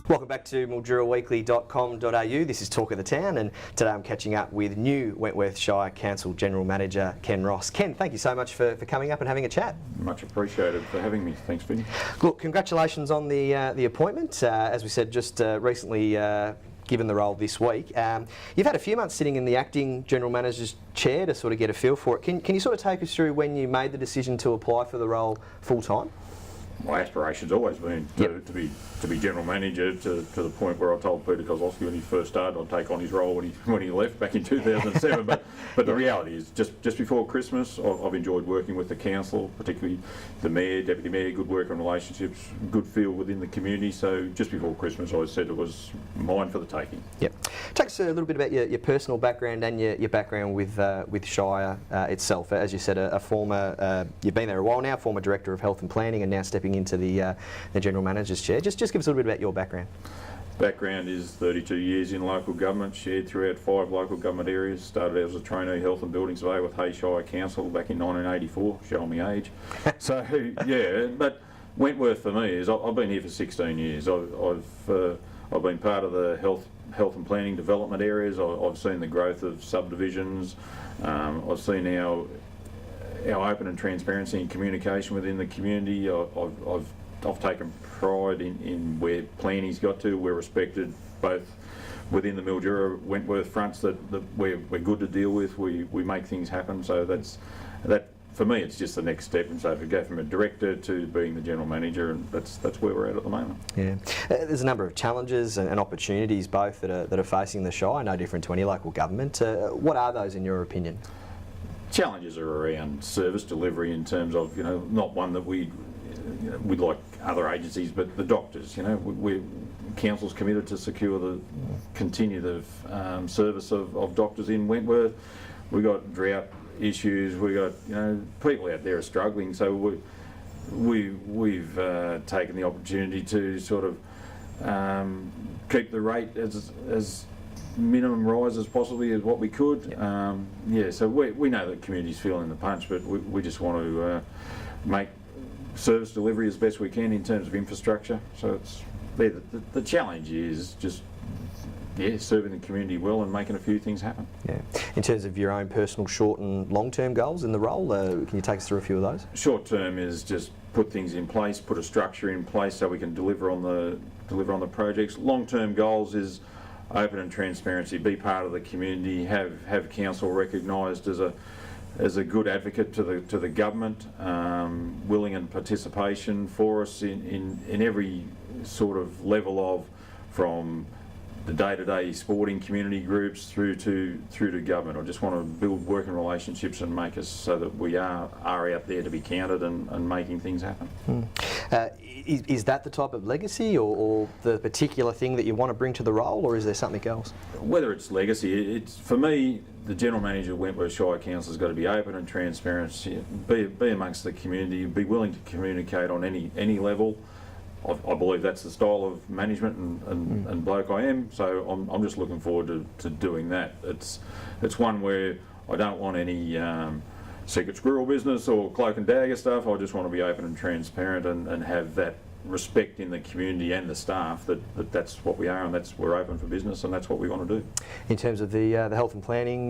Welcome back to MilduraWeekly.com.au. This is Talk of the Town, and today I'm catching up with new Wentworth Shire Council General Manager Ken Ross. Ken, thank you so much for coming up and having a chat. Much appreciated for having me. Thanks, Vinnie. Look, congratulations on the appointment. As we said, just recently given the role this week. You've had a few months sitting in the acting General Manager's chair to sort of get a feel for it. Can you sort of take us through when you made the decision to apply for the role full time? My aspiration's always been to be general manager to the point where I told Peter Kozlowski when he first started I'd take on his role when he left back in 2007. But the reality is just before Christmas I've enjoyed working with the council, particularly the mayor, deputy mayor, good working relationships, good feel within the community. So just before Christmas I said it was mine for the taking. Yep. Tell us a little bit about your personal background and your background with Shire itself. As you said, a former, you've been there a while now, former Director of Health and Planning, and now stepping into the General Manager's chair. Just give us a little bit about your background. Background is 32 years in local government, shared throughout 5 local government areas. Started out as a trainee health and building surveyor with Shire Council back in 1984, showing me age. So yeah, but Wentworth for me is I've been here for 16 years. I've been part of the health and planning development areas. I've seen the growth of subdivisions. I've seen our open and transparency and communication within the community. I've taken pride in where planning's got to. We're respected both within the Mildura Wentworth fronts that we're good to deal with. We make things happen. So that for me it's just the next step. And so if we go from a director to being the general manager, and that's where we're at the moment. Yeah, there's a number of challenges and opportunities both that are facing the Shire, no different to any local government. What are those in your opinion? Challenges are around service delivery in terms of, not one that we'd like other agencies, but the doctors, we're council's committed to continue the service of doctors in Wentworth. We've got drought issues, we've got, people out there are struggling, so we've taken the opportunity to sort of keep the rate as minimum rise as possibly as what we could. So we know that community's feeling the punch, but we just want to make service delivery as best we can in terms of infrastructure. So it's the challenge is just serving the community well and making a few things happen. Yeah. In terms of your own personal short and long-term goals in the role, can you take us through a few of those? Short term is just put things in place, put a structure in place so we can deliver on the projects. Long-term goals is open and transparency, be part of the community, have council recognised as a good advocate to the government, willing and participation for us in every sort of level of, from the day-to-day sporting community groups through to government. I just want to build working relationships and make us so that we are out there to be counted and making things happen. Is that the type of legacy or the particular thing that you want to bring to the role, or is there something else? Whether it's legacy, it's for me, the General Manager of Wentworth Shire Council has got to be open and transparent, be amongst the community, be willing to communicate on any level. I believe that's the style of management and bloke I am, so I'm just looking forward to doing that. It's one where I don't want any secret squirrel business or cloak and dagger stuff. I just want to be open and transparent and have that respect in the community and the staff that's what we are, and we're open for business, and that's what we want to do. In terms of the health and planning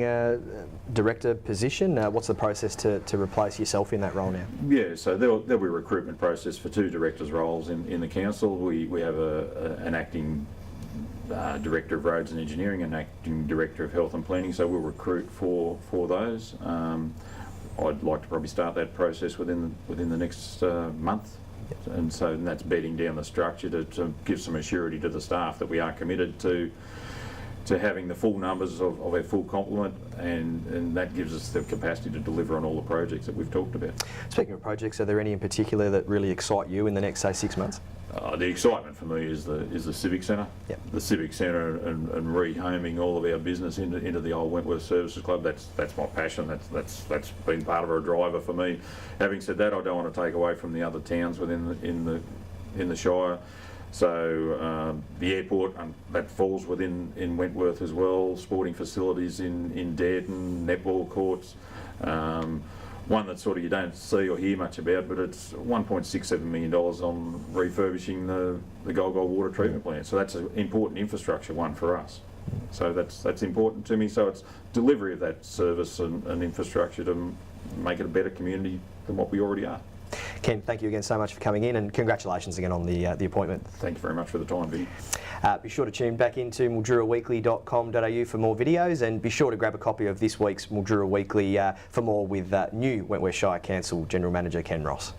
director position, what's the process to replace yourself in that role now? Yeah, so there'll be a recruitment process for 2 directors' roles in the council. We have an acting Director of Roads and Engineering and acting Director of Health and Planning, so we'll recruit for those. I'd like to probably start that process within the next month. And that's bedding down the structure to give some assurity to the staff that we are committed to having the full numbers of our full complement, and that gives us the capacity to deliver on all the projects that we've talked about. Speaking of projects, are there any in particular that really excite you in the next, say, 6 months? The excitement for me is the Civic Centre. Yep. The Civic Centre and rehoming all of our business into the old Wentworth Services Club. That's my passion. That's been part of a driver for me. Having said that, I don't want to take away from the other towns within the Shire. So the airport, that falls in Wentworth as well. Sporting facilities in Dearden, netball courts. one that sort of you don't see or hear much about, but it's $1.67 million on refurbishing the Gold water treatment plant. So that's an important infrastructure one for us. So that's important to me. So it's delivery of that service and infrastructure to make it a better community than what we already are. Ken, thank you again so much for coming in, and congratulations again on the appointment. Thank you very much for the time, Vinnie. Be sure to tune back into milduraweekly.com.au for more videos, and be sure to grab a copy of this week's Mildura Weekly for more with new Wentworth Shire Council General Manager Ken Ross.